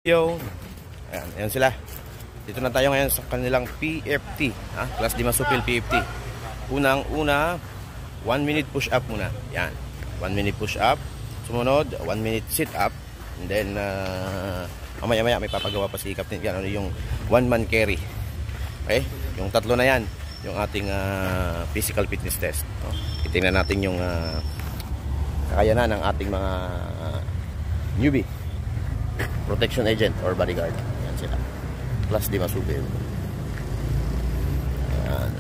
Yo, ayan sila. Dito na tayo ngayon sa kanilang PFT, Class D Masupil PFT. Unang-una, 1 minute push up muna. Yan, 1 minute push up. Sumunod, 1 minute sit up. And then, mamaya-maya may papagawa pa si Captain. Yan, yung 1-man carry. Okay, yung tatlo na yan, yung ating physical fitness test. Titingnan natin yung kakayanan ng ating mga newbie protection agent or bodyguard. Yan sila, Class D Masupil. Ayan.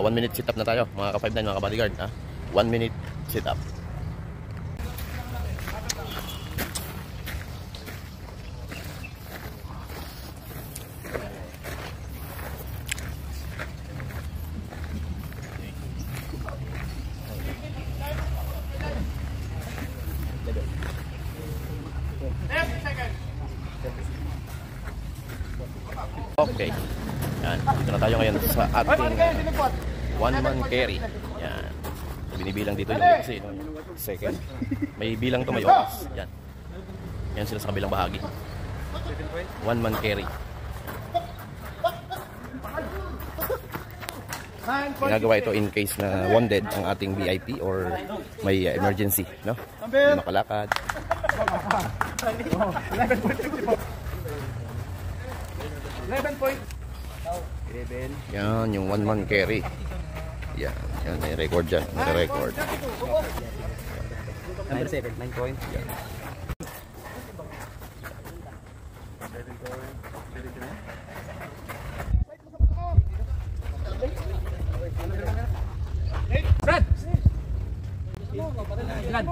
One minute sit up na tayo mga ka-5'9", mga ka-bodyguard. 1 minute sit up. Okay. Yan, dito na tayo ngayon sa ating 1-man carry. Yan. Binibilang dito yung kasi second. May bilang to, may oras. Yan. Yan sila sa kabilang bahagi. 1-man carry. Ginagawa ito in case na wounded ang ating VIP or may emergency, no? Hindi makalakad. 11. Yan, yung 1-man carry. Yan, yan, may record dyan. May record. Number 7, 9 point. Yan. Brad! Ilan?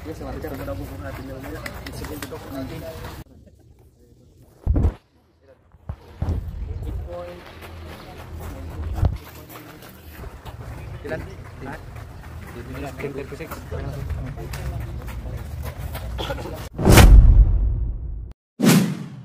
Yes, marker mo na bubong natin yung mga. Sige, dito ko natin. Ilan? 10.36.